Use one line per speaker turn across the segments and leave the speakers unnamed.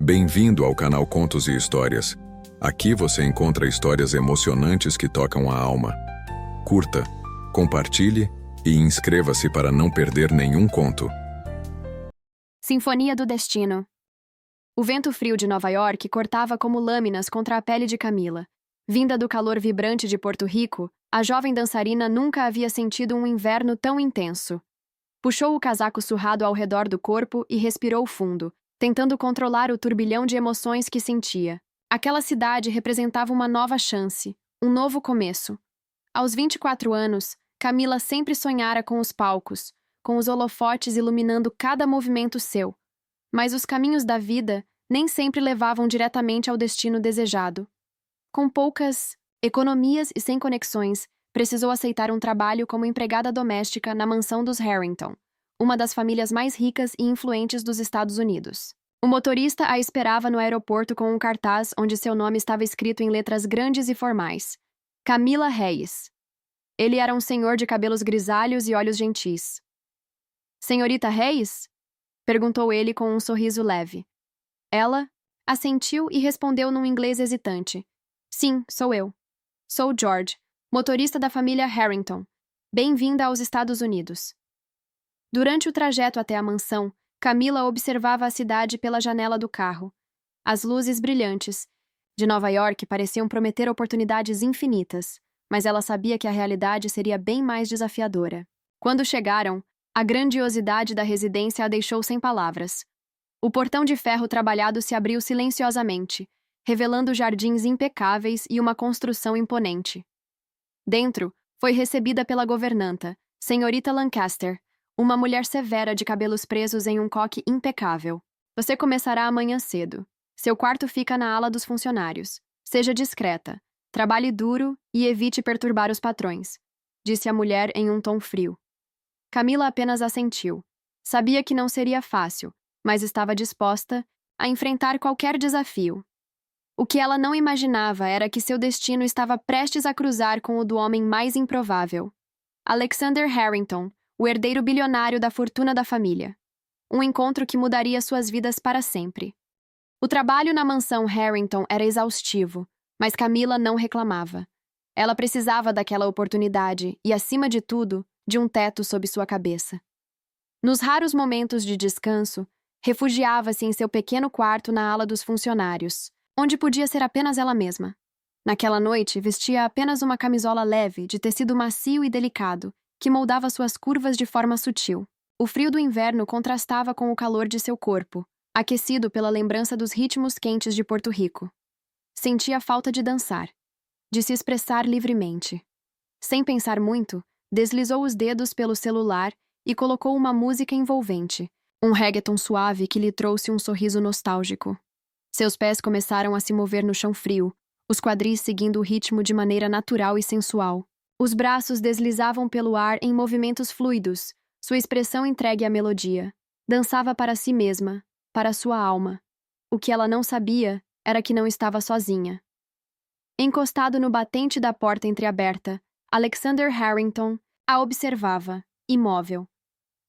Bem-vindo ao canal Contos e Histórias. Aqui você encontra histórias emocionantes que tocam a alma. Curta, compartilhe e inscreva-se para não perder nenhum conto.
Sinfonia do Destino. O vento frio de Nova York cortava como lâminas contra a pele de Camila. Vinda do calor vibrante de Porto Rico, a jovem dançarina nunca havia sentido um inverno tão intenso. Puxou o casaco surrado ao redor do corpo e respirou fundo, tentando controlar o turbilhão de emoções que sentia. Aquela cidade representava uma nova chance, um novo começo. Aos 24 anos, Camila sempre sonhara com os palcos, com os holofotes iluminando cada movimento seu. Mas os caminhos da vida nem sempre levavam diretamente ao destino desejado. Com poucas economias e sem conexões, precisou aceitar um trabalho como empregada doméstica na mansão dos Harrington, uma das famílias mais ricas e influentes dos Estados Unidos. O motorista a esperava no aeroporto com um cartaz onde seu nome estava escrito em letras grandes e formais: Camila Reyes. Ele era um senhor de cabelos grisalhos e olhos gentis. Senhorita Reyes? Perguntou ele com um sorriso leve. Ela assentiu e respondeu num inglês hesitante. Sim, sou eu. Sou George, motorista da família Harrington. Bem-vinda aos Estados Unidos. Durante o trajeto até a mansão, Camila observava a cidade pela janela do carro. As luzes brilhantes de Nova York pareciam prometer oportunidades infinitas, mas ela sabia que a realidade seria bem mais desafiadora. Quando chegaram, a grandiosidade da residência a deixou sem palavras. O portão de ferro trabalhado se abriu silenciosamente, revelando jardins impecáveis e uma construção imponente. Dentro, foi recebida pela governanta, senhorita Lancaster, uma mulher severa de cabelos presos em um coque impecável. Você começará amanhã cedo. Seu quarto fica na ala dos funcionários. Seja discreta, trabalhe duro e evite perturbar os patrões, disse a mulher em um tom frio. Camila apenas assentiu. Sabia que não seria fácil, mas estava disposta a enfrentar qualquer desafio. O que ela não imaginava era que seu destino estava prestes a cruzar com o do homem mais improvável. Alexander Harrington, o herdeiro bilionário da fortuna da família. Um encontro que mudaria suas vidas para sempre. O trabalho na mansão Harrington era exaustivo, mas Camila não reclamava. Ela precisava daquela oportunidade e, acima de tudo, de um teto sob sua cabeça. Nos raros momentos de descanso, refugiava-se em seu pequeno quarto na ala dos funcionários, onde podia ser apenas ela mesma. Naquela noite, vestia apenas uma camisola leve, de tecido macio e delicado, que moldava suas curvas de forma sutil. O frio do inverno contrastava com o calor de seu corpo, aquecido pela lembrança dos ritmos quentes de Porto Rico. Sentia falta de dançar, de se expressar livremente. Sem pensar muito, deslizou os dedos pelo celular e colocou uma música envolvente, um reggaeton suave que lhe trouxe um sorriso nostálgico. Seus pés começaram a se mover no chão frio, os quadris seguindo o ritmo de maneira natural e sensual. Os braços deslizavam pelo ar em movimentos fluidos, sua expressão entregue à melodia. Dançava para si mesma, para sua alma. O que ela não sabia era que não estava sozinha. Encostado no batente da porta entreaberta, Alexander Harrington a observava, imóvel.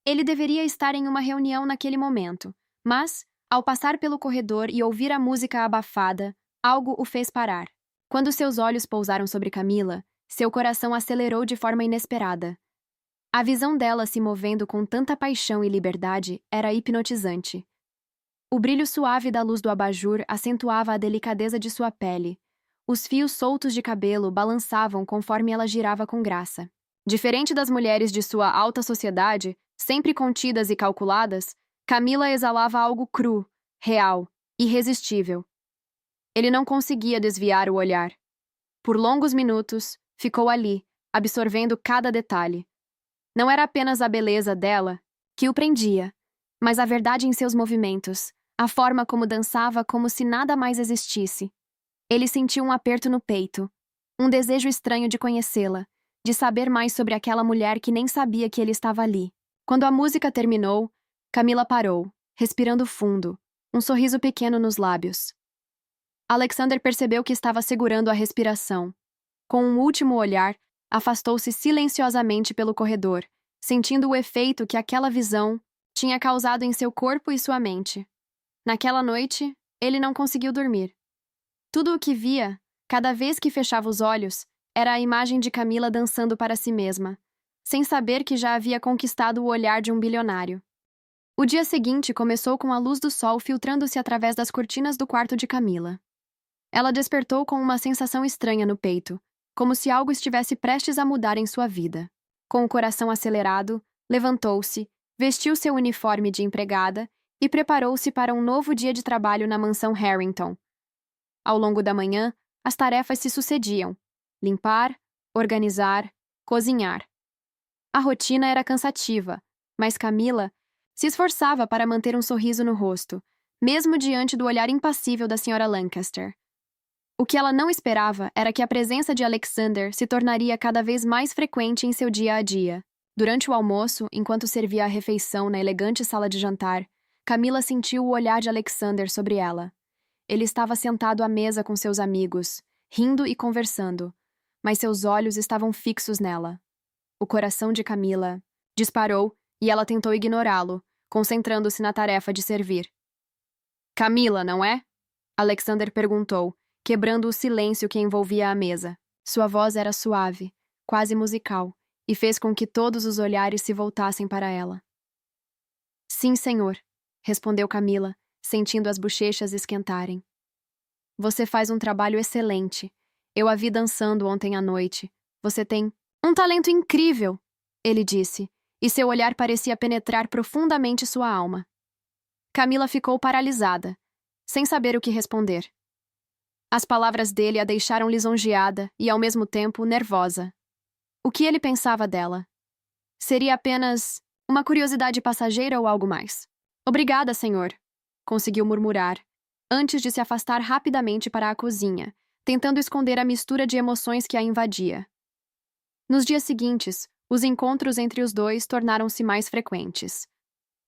Ele deveria estar em uma reunião naquele momento, mas, ao passar pelo corredor e ouvir a música abafada, algo o fez parar. Quando seus olhos pousaram sobre Camila, seu coração acelerou de forma inesperada. A visão dela se movendo com tanta paixão e liberdade era hipnotizante. O brilho suave da luz do abajur acentuava a delicadeza de sua pele. Os fios soltos de cabelo balançavam conforme ela girava com graça. Diferente das mulheres de sua alta sociedade, sempre contidas e calculadas, Camila exalava algo cru, real, irresistível. Ele não conseguia desviar o olhar. Por longos minutos, ficou ali, absorvendo cada detalhe. Não era apenas a beleza dela que o prendia, mas a verdade em seus movimentos, a forma como dançava como se nada mais existisse. Ele sentiu um aperto no peito, um desejo estranho de conhecê-la, de saber mais sobre aquela mulher que nem sabia que ele estava ali. Quando a música terminou, Camila parou, respirando fundo, um sorriso pequeno nos lábios. Alexander percebeu que estava segurando a respiração. Com um último olhar, afastou-se silenciosamente pelo corredor, sentindo o efeito que aquela visão tinha causado em seu corpo e sua mente. Naquela noite, ele não conseguiu dormir. Tudo o que via, cada vez que fechava os olhos, era a imagem de Camila dançando para si mesma, sem saber que já havia conquistado o olhar de um bilionário. O dia seguinte começou com a luz do sol filtrando-se através das cortinas do quarto de Camila. Ela despertou com uma sensação estranha no peito, como se algo estivesse prestes a mudar em sua vida. Com o coração acelerado, levantou-se, vestiu seu uniforme de empregada e preparou-se para um novo dia de trabalho na mansão Harrington. Ao longo da manhã, as tarefas se sucediam: limpar, organizar, cozinhar. A rotina era cansativa, mas Camila se esforçava para manter um sorriso no rosto, mesmo diante do olhar impassível da Sra. Lancaster. O que ela não esperava era que a presença de Alexander se tornaria cada vez mais frequente em seu dia a dia. Durante o almoço, enquanto servia a refeição na elegante sala de jantar, Camila sentiu o olhar de Alexander sobre ela. Ele estava sentado à mesa com seus amigos, rindo e conversando, mas seus olhos estavam fixos nela. O coração de Camila disparou e ela tentou ignorá-lo, concentrando-se na tarefa de servir. Camila, não é? Alexander perguntou, quebrando o silêncio que envolvia a mesa. Sua voz era suave, quase musical, e fez com que todos os olhares se voltassem para ela. Sim, senhor, respondeu Camila, sentindo as bochechas esquentarem. Você faz um trabalho excelente. Eu a vi dançando ontem à noite. Você tem um talento incrível, ele disse, e seu olhar parecia penetrar profundamente sua alma. Camila ficou paralisada, sem saber o que responder. As palavras dele a deixaram lisonjeada e, ao mesmo tempo, nervosa. O que ele pensava dela? Seria apenas uma curiosidade passageira ou algo mais? Obrigada, senhor, conseguiu murmurar, antes de se afastar rapidamente para a cozinha, tentando esconder a mistura de emoções que a invadia. Nos dias seguintes, os encontros entre os dois tornaram-se mais frequentes.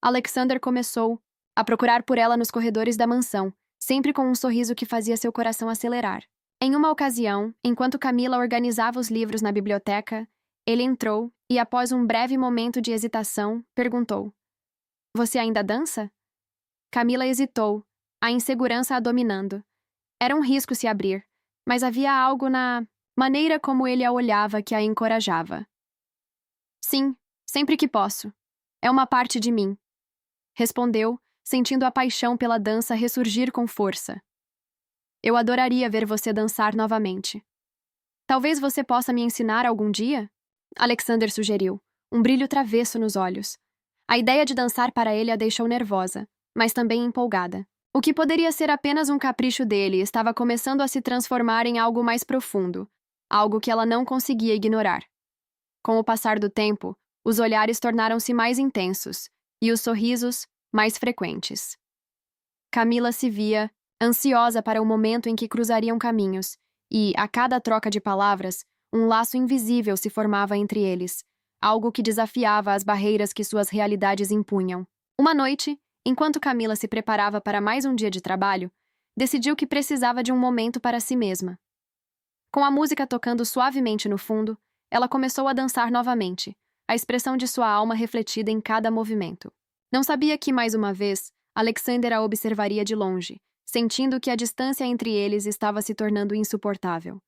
Alexander começou a procurar por ela nos corredores da mansão, sempre com um sorriso que fazia seu coração acelerar. Em uma ocasião, enquanto Camila organizava os livros na biblioteca, ele entrou e, após um breve momento de hesitação, perguntou: Você ainda dança? Camila hesitou, a insegurança a dominando. Era um risco se abrir, mas havia algo na maneira como ele a olhava que a encorajava. Sim, sempre que posso. É uma parte de mim, respondeu, sentindo a paixão pela dança ressurgir com força. Eu adoraria ver você dançar novamente. Talvez você possa me ensinar algum dia? Alexander sugeriu, um brilho travesso nos olhos. A ideia de dançar para ele a deixou nervosa, mas também empolgada. O que poderia ser apenas um capricho dele estava começando a se transformar em algo mais profundo, algo que ela não conseguia ignorar. Com o passar do tempo, os olhares tornaram-se mais intensos e os sorrisos mais frequentes. Camila se via, ansiosa para o momento em que cruzariam caminhos, e, a cada troca de palavras, um laço invisível se formava entre eles, algo que desafiava as barreiras que suas realidades impunham. Uma noite, enquanto Camila se preparava para mais um dia de trabalho, decidiu que precisava de um momento para si mesma. Com a música tocando suavemente no fundo, ela começou a dançar novamente, a expressão de sua alma refletida em cada movimento. Não sabia que, mais uma vez, Alexander a observaria de longe, sentindo que a distância entre eles estava se tornando insuportável.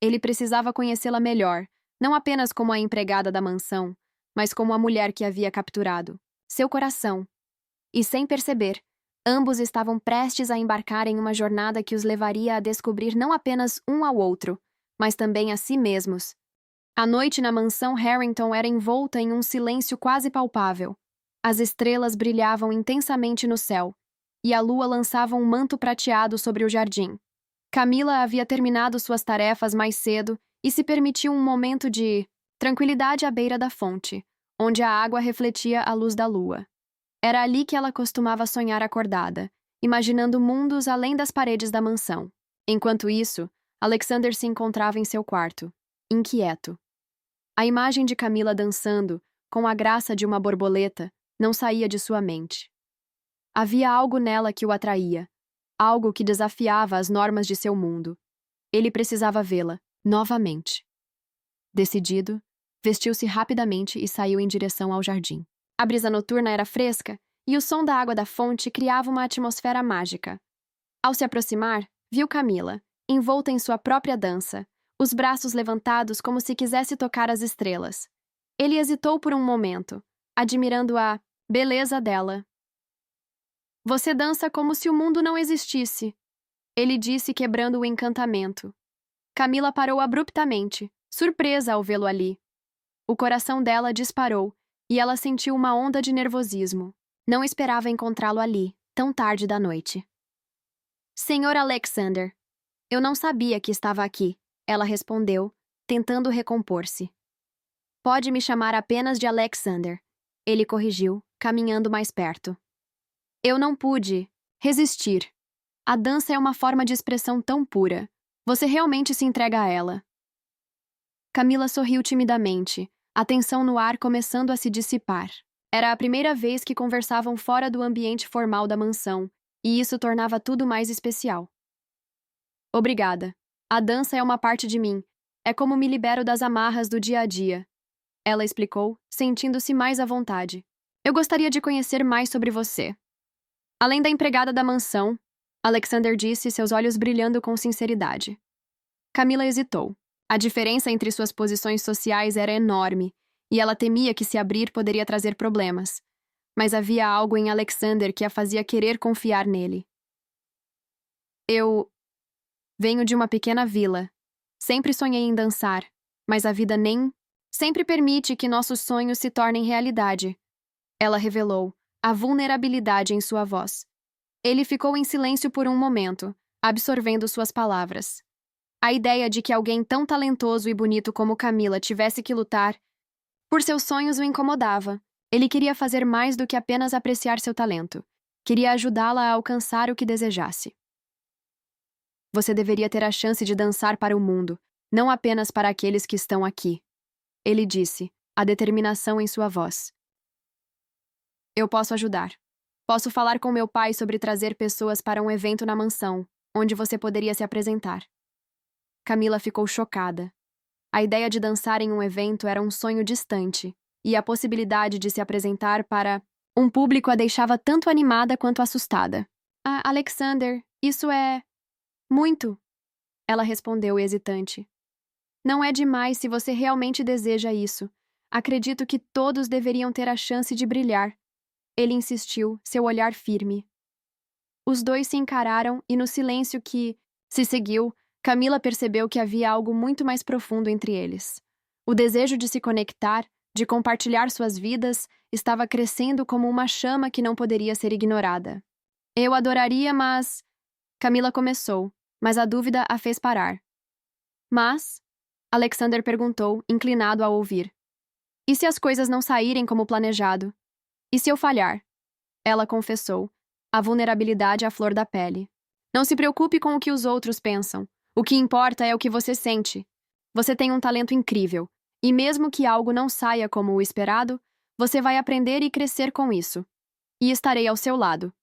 Ele precisava conhecê-la melhor, não apenas como a empregada da mansão, mas como a mulher que havia capturado, seu coração. E, sem perceber, ambos estavam prestes a embarcar em uma jornada que os levaria a descobrir não apenas um ao outro, mas também a si mesmos. A noite na mansão Harrington era envolta em um silêncio quase palpável. As estrelas brilhavam intensamente no céu, e a lua lançava um manto prateado sobre o jardim. Camila havia terminado suas tarefas mais cedo e se permitiu um momento de tranquilidade à beira da fonte, onde a água refletia a luz da lua. Era ali que ela costumava sonhar acordada, imaginando mundos além das paredes da mansão. Enquanto isso, Alexander se encontrava em seu quarto, inquieto. A imagem de Camila dançando, com a graça de uma borboleta, não saía de sua mente. Havia algo nela que o atraía, algo que desafiava as normas de seu mundo. Ele precisava vê-la, novamente. Decidido, vestiu-se rapidamente e saiu em direção ao jardim. A brisa noturna era fresca e o som da água da fonte criava uma atmosfera mágica. Ao se aproximar, viu Camila, envolta em sua própria dança, os braços levantados como se quisesse tocar as estrelas. Ele hesitou por um momento, admirando a beleza dela. Você dança como se o mundo não existisse, ele disse, quebrando o encantamento. Camila parou abruptamente, surpresa ao vê-lo ali. O coração dela disparou e ela sentiu uma onda de nervosismo. Não esperava encontrá-lo ali, tão tarde da noite. Senhor Alexander, eu não sabia que estava aqui, ela respondeu, tentando recompor-se. Pode me chamar apenas de Alexander, ele corrigiu, caminhando mais perto. Eu não pude resistir. A dança é uma forma de expressão tão pura. Você realmente se entrega a ela. Camila sorriu timidamente, a tensão no ar começando a se dissipar. Era a primeira vez que conversavam fora do ambiente formal da mansão, e isso tornava tudo mais especial. Obrigada. A dança é uma parte de mim. É como me libero das amarras do dia a dia. Ela explicou, sentindo-se mais à vontade. Eu gostaria de conhecer mais sobre você. Além da empregada da mansão, Alexander disse, seus olhos brilhando com sinceridade. Camila hesitou. A diferença entre suas posições sociais era enorme, e ela temia que se abrir poderia trazer problemas. Mas havia algo em Alexander que a fazia querer confiar nele. Eu venho de uma pequena vila. Sempre sonhei em dançar, mas a vida nem sempre permite que nossos sonhos se tornem realidade. Ela revelou, a vulnerabilidade em sua voz. Ele ficou em silêncio por um momento, absorvendo suas palavras. A ideia de que alguém tão talentoso e bonito como Camila tivesse que lutar por seus sonhos o incomodava. Ele queria fazer mais do que apenas apreciar seu talento. Queria ajudá-la a alcançar o que desejasse. Você deveria ter a chance de dançar para o mundo, não apenas para aqueles que estão aqui. Ele disse, a determinação em sua voz. Eu posso ajudar. Posso falar com meu pai sobre trazer pessoas para um evento na mansão, onde você poderia se apresentar. Camila ficou chocada. A ideia de dançar em um evento era um sonho distante, e a possibilidade de se apresentar para um público a deixava tanto animada quanto assustada. Alexander, isso é muito, ela respondeu hesitante. Não é demais se você realmente deseja isso. Acredito que todos deveriam ter a chance de brilhar. Ele insistiu, seu olhar firme. Os dois se encararam e no silêncio que se seguiu, Camila percebeu que havia algo muito mais profundo entre eles. O desejo de se conectar, de compartilhar suas vidas, estava crescendo como uma chama que não poderia ser ignorada. Eu adoraria, mas... Camila começou, mas a dúvida a fez parar. Mas... Alexander perguntou, inclinado ao ouvir. E se as coisas não saírem como planejado? E se eu falhar? Ela confessou, a vulnerabilidade à flor da pele. Não se preocupe com o que os outros pensam. O que importa é o que você sente. Você tem um talento incrível, e mesmo que algo não saia como o esperado, você vai aprender e crescer com isso. E estarei ao seu lado,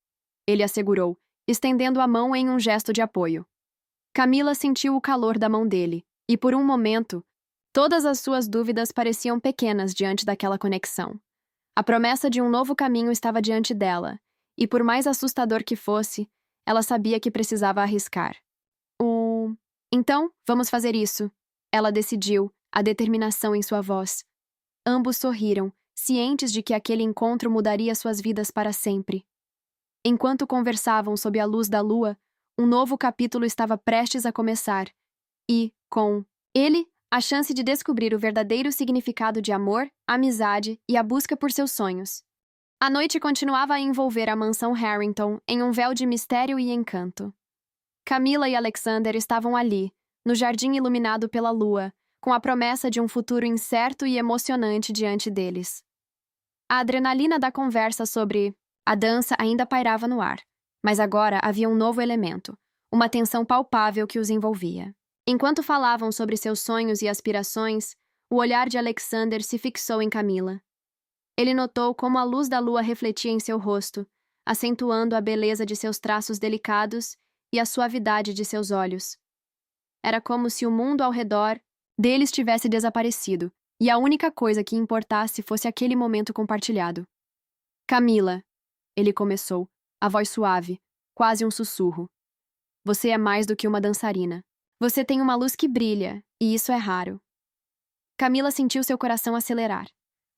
ele assegurou, estendendo a mão em um gesto de apoio. Camila sentiu o calor da mão dele, e por um momento, todas as suas dúvidas pareciam pequenas diante daquela conexão. A promessa de um novo caminho estava diante dela, e por mais assustador que fosse, ela sabia que precisava arriscar. Então, vamos fazer isso. Ela decidiu, a determinação em sua voz. Ambos sorriram, cientes de que aquele encontro mudaria suas vidas para sempre. Enquanto conversavam sob a luz da lua, um novo capítulo estava prestes a começar, e, com ele, a chance de descobrir o verdadeiro significado de amor, amizade e a busca por seus sonhos. A noite continuava a envolver a mansão Harrington em um véu de mistério e encanto. Camila e Alexander estavam ali, no jardim iluminado pela lua, com a promessa de um futuro incerto e emocionante diante deles. A adrenalina da conversa sobre a dança ainda pairava no ar, mas agora havia um novo elemento, uma tensão palpável que os envolvia. Enquanto falavam sobre seus sonhos e aspirações, o olhar de Alexander se fixou em Camila. Ele notou como a luz da lua refletia em seu rosto, acentuando a beleza de seus traços delicados e a suavidade de seus olhos. Era como se o mundo ao redor deles tivesse desaparecido, e a única coisa que importasse fosse aquele momento compartilhado. Camila, ele começou, a voz suave, quase um sussurro. Você é mais do que uma dançarina. Você tem uma luz que brilha, e isso é raro. Camila sentiu seu coração acelerar.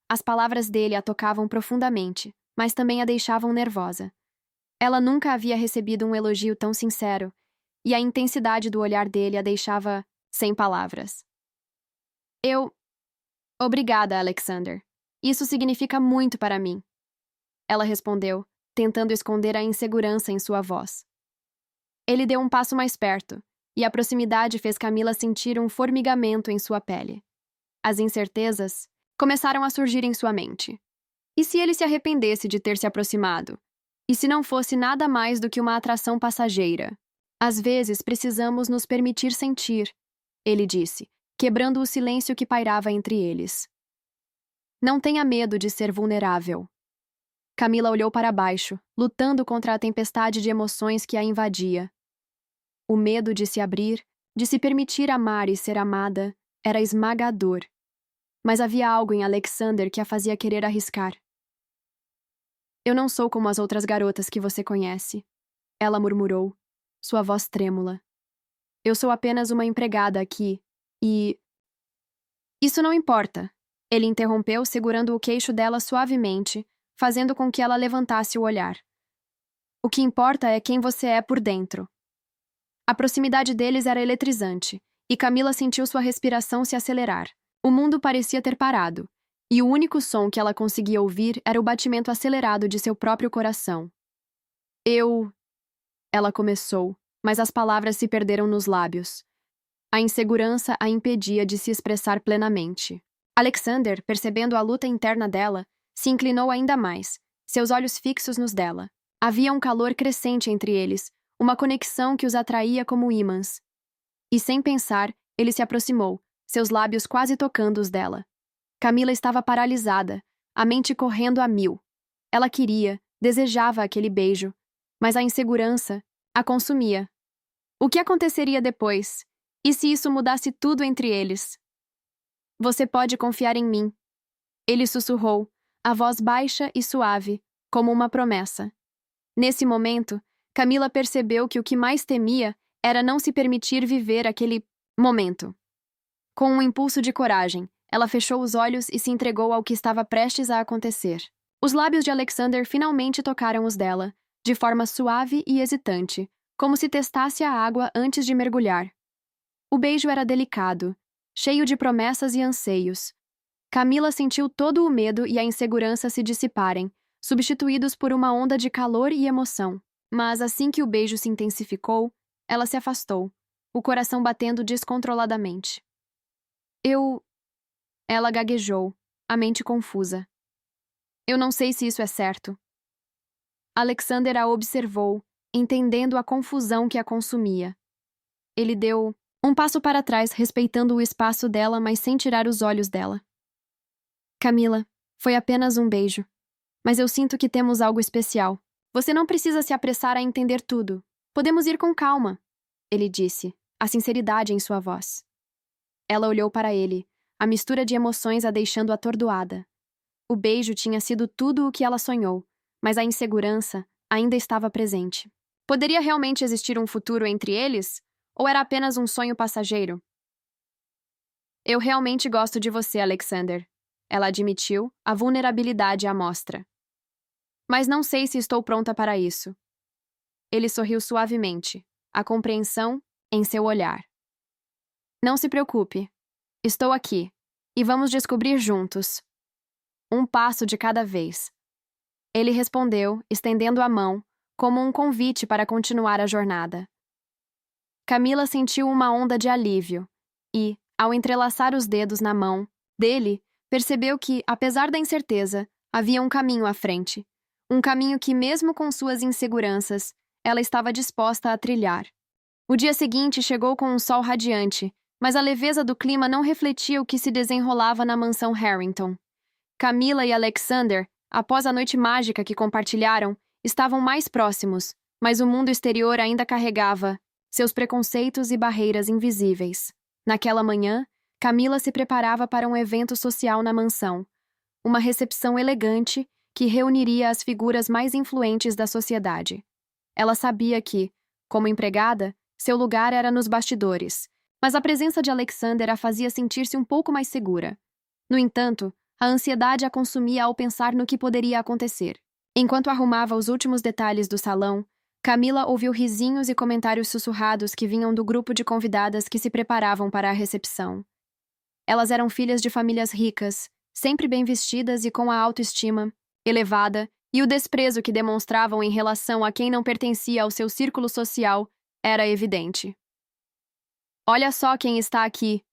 As palavras dele a tocavam profundamente, mas também a deixavam nervosa. Ela nunca havia recebido um elogio tão sincero, e a intensidade do olhar dele a deixava sem palavras. Obrigada, Alexander. Isso significa muito para mim. Ela respondeu, tentando esconder a insegurança em sua voz. Ele deu um passo mais perto, e a proximidade fez Camila sentir um formigamento em sua pele. As incertezas começaram a surgir em sua mente. E se ele se arrependesse de ter se aproximado? E se não fosse nada mais do que uma atração passageira? Às vezes precisamos nos permitir sentir, ele disse, quebrando o silêncio que pairava entre eles. Não tenha medo de ser vulnerável. Camila olhou para baixo, lutando contra a tempestade de emoções que a invadia. O medo de se abrir, de se permitir amar e ser amada, era esmagador. Mas havia algo em Alexander que a fazia querer arriscar. Eu não sou como as outras garotas que você conhece, ela murmurou, sua voz trêmula. Eu sou apenas uma empregada aqui, e... Isso não importa, ele interrompeu, segurando o queixo dela suavemente, fazendo com que ela levantasse o olhar. O que importa é quem você é por dentro. A proximidade deles era eletrizante, e Camila sentiu sua respiração se acelerar. O mundo parecia ter parado, e o único som que ela conseguia ouvir era o batimento acelerado de seu próprio coração. Ela começou, mas as palavras se perderam nos lábios. A insegurança a impedia de se expressar plenamente. Alexander, percebendo a luta interna dela, se inclinou ainda mais, seus olhos fixos nos dela. Havia um calor crescente entre eles, uma conexão que os atraía como ímãs. E sem pensar, ele se aproximou, seus lábios quase tocando os dela. Camila estava paralisada, a mente correndo a mil. Ela queria, desejava aquele beijo, mas a insegurança a consumia. O que aconteceria depois? E se isso mudasse tudo entre eles? Você pode confiar em mim. Ele sussurrou, a voz baixa e suave, como uma promessa. Nesse momento, Camila percebeu que o que mais temia era não se permitir viver aquele momento. Com um impulso de coragem, ela fechou os olhos e se entregou ao que estava prestes a acontecer. Os lábios de Alexander finalmente tocaram os dela, de forma suave e hesitante, como se testasse a água antes de mergulhar. O beijo era delicado, cheio de promessas e anseios. Camila sentiu todo o medo e a insegurança se dissiparem, substituídos por uma onda de calor e emoção. Mas assim que o beijo se intensificou, ela se afastou, o coração batendo descontroladamente. Ela gaguejou, a mente confusa. Eu não sei se isso é certo. Alexander a observou, entendendo a confusão que a consumia. Ele deu um passo para trás, respeitando o espaço dela, mas sem tirar os olhos dela. Camila, foi apenas um beijo. Mas eu sinto que temos algo especial. Você não precisa se apressar a entender tudo. Podemos ir com calma, ele disse, a sinceridade em sua voz. Ela olhou para ele, a mistura de emoções a deixando atordoada. O beijo tinha sido tudo o que ela sonhou, mas a insegurança ainda estava presente. Poderia realmente existir um futuro entre eles? Ou era apenas um sonho passageiro? Eu realmente gosto de você, Alexander. Ela admitiu, a vulnerabilidade à mostra. Mas não sei se estou pronta para isso. Ele sorriu suavemente, a compreensão em seu olhar. Não se preocupe. Estou aqui, e vamos descobrir juntos. Um passo de cada vez. Ele respondeu, estendendo a mão, como um convite para continuar a jornada. Camila sentiu uma onda de alívio e, ao entrelaçar os dedos na mão dele, percebeu que, apesar da incerteza, havia um caminho à frente. Um caminho que, mesmo com suas inseguranças, ela estava disposta a trilhar. O dia seguinte chegou com um sol radiante, mas a leveza do clima não refletia o que se desenrolava na mansão Harrington. Camila e Alexander, após a noite mágica que compartilharam, estavam mais próximos, mas o mundo exterior ainda carregava seus preconceitos e barreiras invisíveis. Naquela manhã, Camila se preparava para um evento social na mansão, uma recepção elegante que reuniria as figuras mais influentes da sociedade. Ela sabia que, Como empregada, seu lugar era nos bastidores, mas a presença de Alexander a fazia sentir-se um pouco mais segura. No entanto, a ansiedade a consumia ao pensar no que poderia acontecer. Enquanto arrumava os últimos detalhes do salão, Camila ouviu risinhos e comentários sussurrados que vinham do grupo de convidadas que se preparavam para a recepção. Elas eram filhas de famílias ricas, sempre bem vestidas e com a autoestima elevada, e o desprezo que demonstravam em relação a quem não pertencia ao seu círculo social era evidente. "Olha só quem está aqui",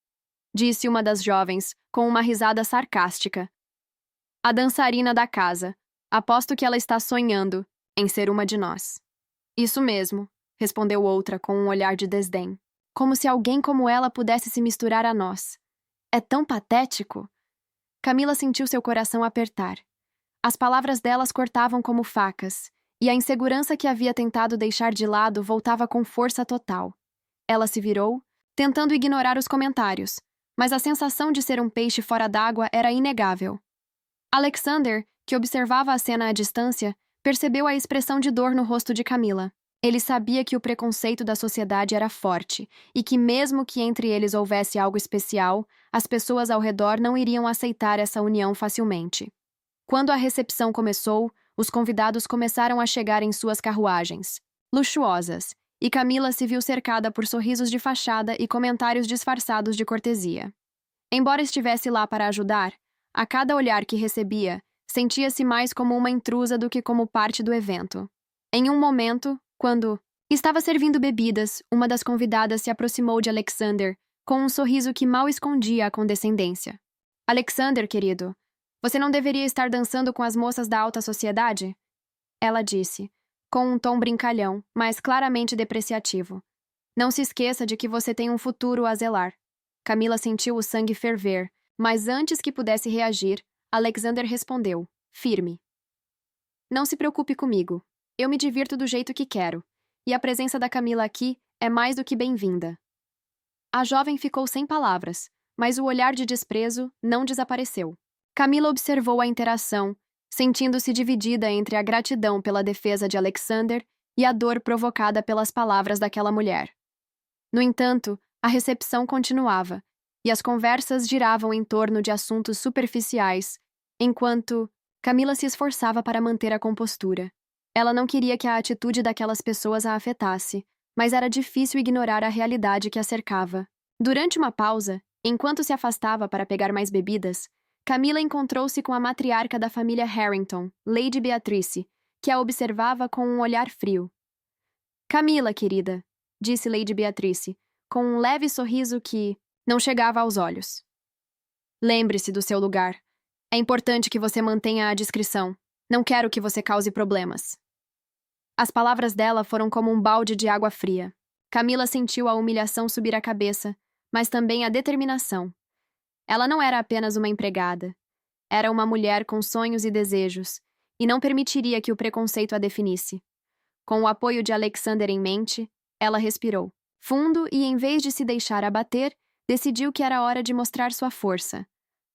disse uma das jovens, com uma risada sarcástica. "A dançarina da casa. Aposto que ela está sonhando em ser uma de nós." "Isso mesmo", respondeu outra com um olhar de desdém. "Como se alguém como ela pudesse se misturar a nós. É tão patético." Camila sentiu seu coração apertar. As palavras delas cortavam como facas, e a insegurança que havia tentado deixar de lado voltava com força total. Ela se virou, tentando ignorar os comentários, mas a sensação de ser um peixe fora d'água era inegável. Alexander, que observava a cena à distância, percebeu a expressão de dor no rosto de Camila. Ele sabia que o preconceito da sociedade era forte e que, mesmo que entre eles houvesse algo especial, as pessoas ao redor não iriam aceitar essa união facilmente. Quando a recepção começou, os convidados começaram a chegar em suas carruagens, luxuosas, e Camila se viu cercada por sorrisos de fachada e comentários disfarçados de cortesia. Embora estivesse lá para ajudar, a cada olhar que recebia, sentia-se mais como uma intrusa do que como parte do evento. Em um momento, quando estava servindo bebidas, uma das convidadas se aproximou de Alexander, com um sorriso que mal escondia a condescendência. "Alexander, querido, você não deveria estar dançando com as moças da alta sociedade?" Ela disse, com um tom brincalhão, mas claramente depreciativo. "Não se esqueça de que você tem um futuro a zelar." Camila sentiu o sangue ferver, mas antes que pudesse reagir, Alexander respondeu, firme. "Não se preocupe comigo. Eu me divirto do jeito que quero, e a presença da Camila aqui é mais do que bem-vinda." A jovem ficou sem palavras, mas o olhar de desprezo não desapareceu. Camila observou a interação, sentindo-se dividida entre a gratidão pela defesa de Alexander e a dor provocada pelas palavras daquela mulher. No entanto, a recepção continuava, e as conversas giravam em torno de assuntos superficiais, enquanto Camila se esforçava para manter a compostura. Ela não queria que a atitude daquelas pessoas a afetasse, mas era difícil ignorar a realidade que a cercava. Durante uma pausa, enquanto se afastava para pegar mais bebidas, Camila encontrou-se com a matriarca da família Harrington, Lady Beatrice, que a observava com um olhar frio. "Camila, querida", disse Lady Beatrice, com um leve sorriso que não chegava aos olhos. "Lembre-se do seu lugar. É importante que você mantenha a discrição. Não quero que você cause problemas." As palavras dela foram como um balde de água fria. Camila sentiu a humilhação subir a cabeça, mas também a determinação. Ela não era apenas uma empregada. Era uma mulher com sonhos e desejos, e não permitiria que o preconceito a definisse. Com o apoio de Alexander em mente, ela respirou fundo e, em vez de se deixar abater, decidiu que era hora de mostrar sua força.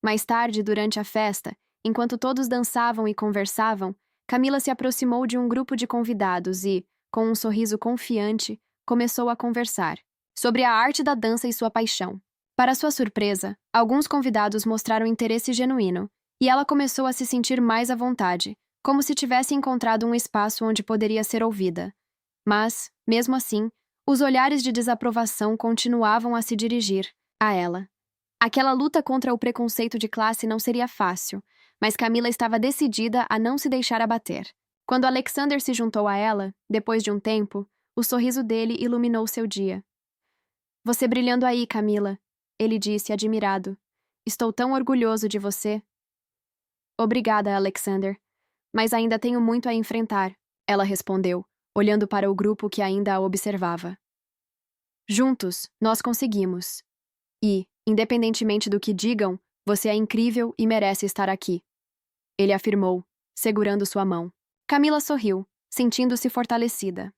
Mais tarde, durante a festa, enquanto todos dançavam e conversavam, Camila se aproximou de um grupo de convidados e, com um sorriso confiante, começou a conversar sobre a arte da dança e sua paixão. Para sua surpresa, alguns convidados mostraram interesse genuíno, e ela começou a se sentir mais à vontade, como se tivesse encontrado um espaço onde poderia ser ouvida. Mas, mesmo assim, os olhares de desaprovação continuavam a se dirigir a ela. Aquela luta contra o preconceito de classe não seria fácil, mas Camila estava decidida a não se deixar abater. Quando Alexander se juntou a ela, depois de um tempo, o sorriso dele iluminou seu dia. "Você brilhando aí, Camila", ele disse, admirado. "Estou tão orgulhoso de você." "Obrigada, Alexander. Mas ainda tenho muito a enfrentar", ela respondeu, olhando para o grupo que ainda a observava. "Juntos, nós conseguimos. E, independentemente do que digam, você é incrível e merece estar aqui", ele afirmou, segurando sua mão. Camila sorriu, sentindo-se fortalecida.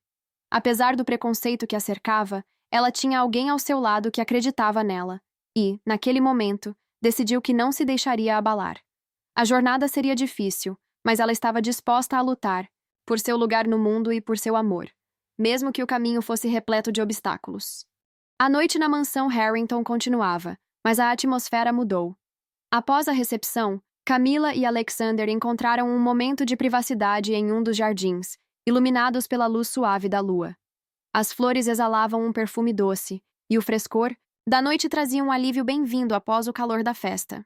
Apesar do preconceito que a cercava, ela tinha alguém ao seu lado que acreditava nela, e, naquele momento, decidiu que não se deixaria abalar. A jornada seria difícil, mas ela estava disposta a lutar, por seu lugar no mundo e por seu amor. mesmo que o caminho fosse repleto de obstáculos. A noite na mansão Harrington continuava, mas a atmosfera mudou. Após a recepção, Camila e Alexander encontraram um momento de privacidade em um dos jardins, iluminados pela luz suave da lua. As flores exalavam um perfume doce, e o frescor da noite trazia um alívio bem-vindo após o calor da festa.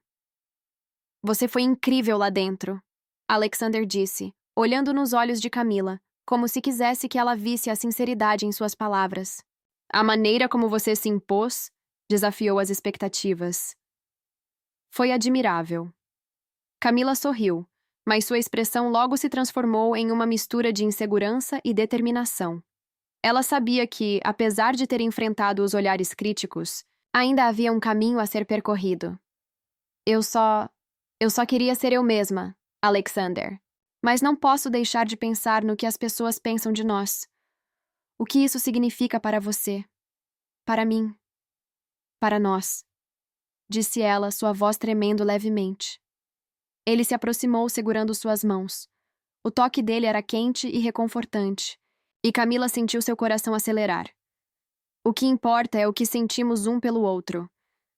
Você foi incrível lá dentro, Alexander disse, olhando nos olhos de Camila, como se quisesse que ela visse a sinceridade em suas palavras. A maneira como você se impôs desafiou as expectativas. Foi admirável. Camila sorriu, mas sua expressão logo se transformou em uma mistura de insegurança e determinação. Ela sabia que, apesar de ter enfrentado os olhares críticos, ainda havia um caminho a ser percorrido. Eu só queria ser eu mesma, Alexander. Mas não posso deixar de pensar no que as pessoas pensam de nós. O que isso significa para você? Para mim? Para nós? Disse ela, sua voz tremendo levemente. Ele se aproximou segurando suas mãos. O toque dele era quente e reconfortante, e Camila sentiu seu coração acelerar. O que importa é o que sentimos um pelo outro.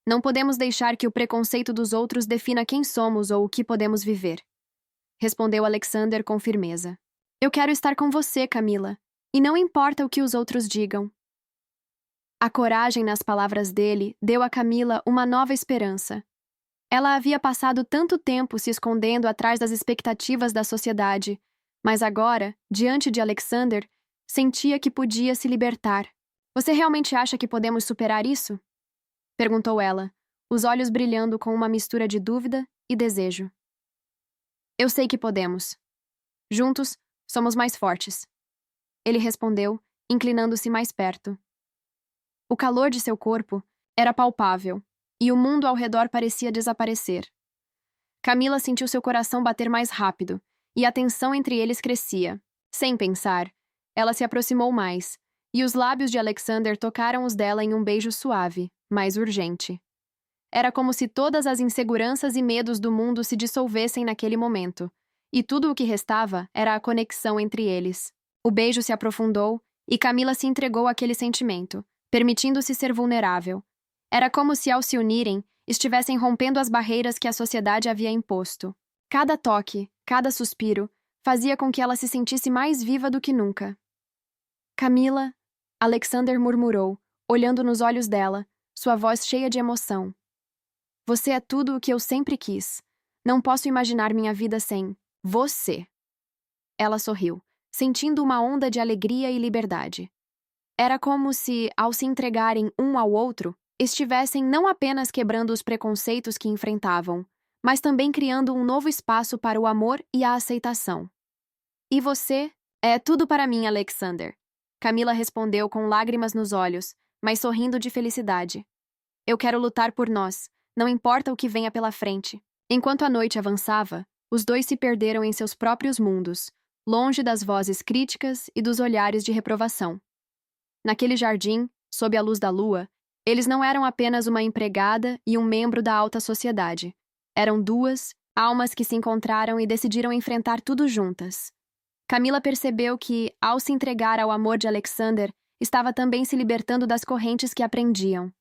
Não podemos deixar que o preconceito dos outros defina quem somos ou o que podemos viver. Respondeu Alexander com firmeza. Eu quero estar com você, Camila, e não importa o que os outros digam. A coragem nas palavras dele deu a Camila uma nova esperança. Ela havia passado tanto tempo se escondendo atrás das expectativas da sociedade, mas agora, diante de Alexander, sentia que podia se libertar. Você realmente acha que podemos superar isso? Perguntou ela, os olhos brilhando com uma mistura de dúvida e desejo. Eu sei que podemos. Juntos, somos mais fortes. Ele respondeu, inclinando-se mais perto. O calor de seu corpo era palpável, e o mundo ao redor parecia desaparecer. Camila sentiu seu coração bater mais rápido, e a tensão entre eles crescia. Sem pensar, ela se aproximou mais, e os lábios de Alexander tocaram os dela em um beijo suave, mas urgente. Era como se todas as inseguranças e medos do mundo se dissolvessem naquele momento, e tudo o que restava era a conexão entre eles. O beijo se aprofundou, e Camila se entregou àquele sentimento, permitindo-se ser vulnerável. Era como se, ao se unirem, estivessem rompendo as barreiras que a sociedade havia imposto. Cada toque, cada suspiro, fazia com que ela se sentisse mais viva do que nunca. Camila, Alexander murmurou, olhando nos olhos dela, sua voz cheia de emoção. Você é tudo o que eu sempre quis. Não posso imaginar minha vida sem você. Ela sorriu, sentindo uma onda de alegria e liberdade. Era como se, ao se entregarem um ao outro, estivessem não apenas quebrando os preconceitos que enfrentavam, mas também criando um novo espaço para o amor e a aceitação. E você é tudo para mim, Alexander. Camila respondeu com lágrimas nos olhos, mas sorrindo de felicidade. Eu quero lutar por nós, não importa o que venha pela frente. Enquanto a noite avançava, os dois se perderam em seus próprios mundos, longe das vozes críticas e dos olhares de reprovação. Naquele jardim, sob a luz da lua, eles não eram apenas uma empregada e um membro da alta sociedade. Eram duas almas que se encontraram e decidiram enfrentar tudo juntas. Camila percebeu que, ao se entregar ao amor de Alexander, estava também se libertando das correntes que a prendiam.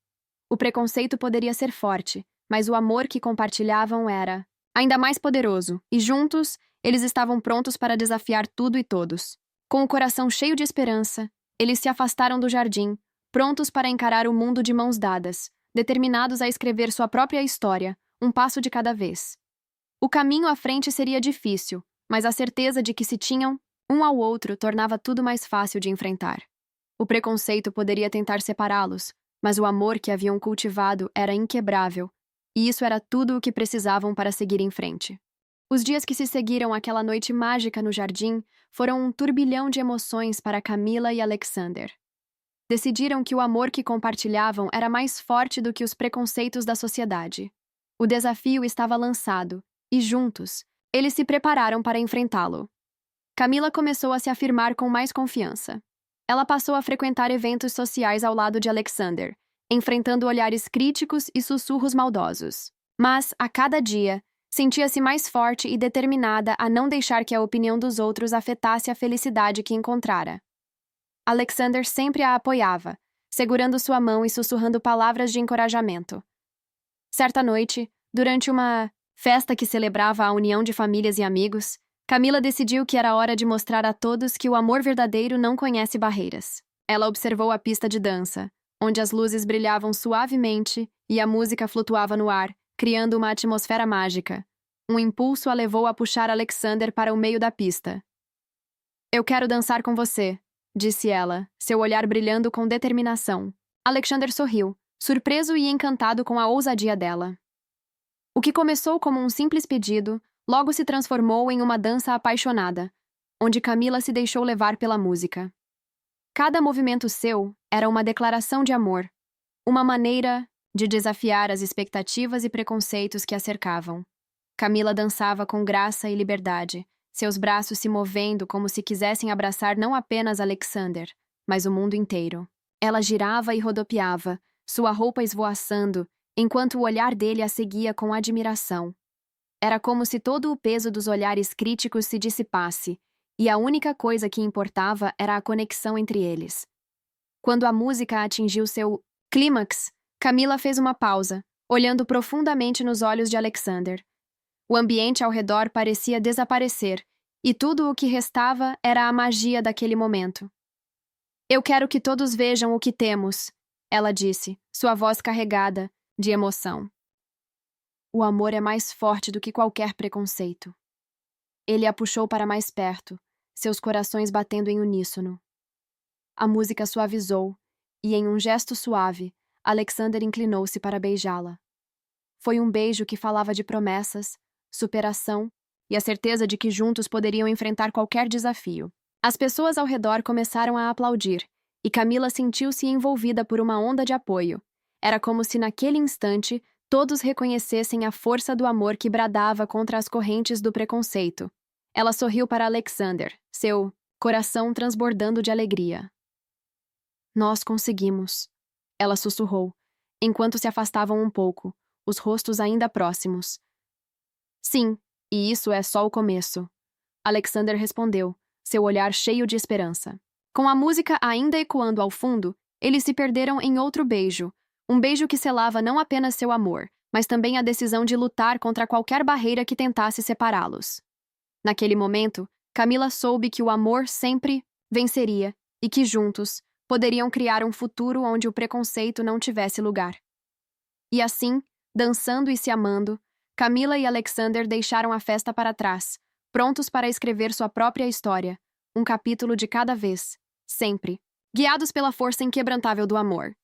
O preconceito poderia ser forte, mas o amor que compartilhavam era ainda mais poderoso, e juntos, eles estavam prontos para desafiar tudo e todos. Com o coração cheio de esperança, eles se afastaram do jardim, prontos para encarar o mundo de mãos dadas, determinados a escrever sua própria história, um passo de cada vez. O caminho à frente seria difícil, mas a certeza de que se tinham um ao outro tornava tudo mais fácil de enfrentar. O preconceito poderia tentar separá-los, mas o amor que haviam cultivado era inquebrável, e isso era tudo o que precisavam para seguir em frente. Os dias que se seguiram àquela noite mágica no jardim foram um turbilhão de emoções para Camila e Alexander. Decidiram que o amor que compartilhavam era mais forte do que os preconceitos da sociedade. O desafio estava lançado, e juntos, eles se prepararam para enfrentá-lo. Camila começou a se afirmar com mais confiança. Ela passou a frequentar eventos sociais ao lado de Alexander, enfrentando olhares críticos e sussurros maldosos. Mas, a cada dia, sentia-se mais forte e determinada a não deixar que a opinião dos outros afetasse a felicidade que encontrara. Alexander sempre a apoiava, segurando sua mão e sussurrando palavras de encorajamento. Certa noite, durante uma festa que celebrava a união de famílias e amigos, Camila decidiu que era hora de mostrar a todos que o amor verdadeiro não conhece barreiras. Ela observou a pista de dança, onde as luzes brilhavam suavemente e a música flutuava no ar, criando uma atmosfera mágica. Um impulso a levou a puxar Alexander para o meio da pista. "Eu quero dançar com você", disse ela, seu olhar brilhando com determinação. Alexander sorriu, surpreso e encantado com a ousadia dela. O que começou como um simples pedido, logo se transformou em uma dança apaixonada, onde Camila se deixou levar pela música. Cada movimento seu era uma declaração de amor, uma maneira de desafiar as expectativas e preconceitos que a cercavam. Camila dançava com graça e liberdade, seus braços se movendo como se quisessem abraçar não apenas Alexander, mas o mundo inteiro. Ela girava e rodopiava, sua roupa esvoaçando, enquanto o olhar dele a seguia com admiração. Era como se todo o peso dos olhares críticos se dissipasse, e a única coisa que importava era a conexão entre eles. Quando a música atingiu seu clímax, Camila fez uma pausa, olhando profundamente nos olhos de Alexander. O ambiente ao redor parecia desaparecer, e tudo o que restava era a magia daquele momento. "Eu quero que todos vejam o que temos", ela disse, sua voz carregada de emoção. "O amor é mais forte do que qualquer preconceito." Ele a puxou para mais perto, seus corações batendo em uníssono. A música suavizou, e em um gesto suave, Alexander inclinou-se para beijá-la. Foi um beijo que falava de promessas, superação e a certeza de que juntos poderiam enfrentar qualquer desafio. As pessoas ao redor começaram a aplaudir, e Camila sentiu-se envolvida por uma onda de apoio. Era como se naquele instante todos reconhecessem a força do amor que bradava contra as correntes do preconceito. Ela sorriu para Alexander, seu coração transbordando de alegria. "Nós conseguimos", ela sussurrou, enquanto se afastavam um pouco, os rostos ainda próximos. "Sim, e isso é só o começo", Alexander respondeu, seu olhar cheio de esperança. Com a música ainda ecoando ao fundo, eles se perderam em outro beijo, um beijo que selava não apenas seu amor, mas também a decisão de lutar contra qualquer barreira que tentasse separá-los. Naquele momento, Camila soube que o amor sempre venceria e que juntos poderiam criar um futuro onde o preconceito não tivesse lugar. E assim, dançando e se amando, Camila e Alexander deixaram a festa para trás, prontos para escrever sua própria história, um capítulo de cada vez, sempre, guiados pela força inquebrantável do amor.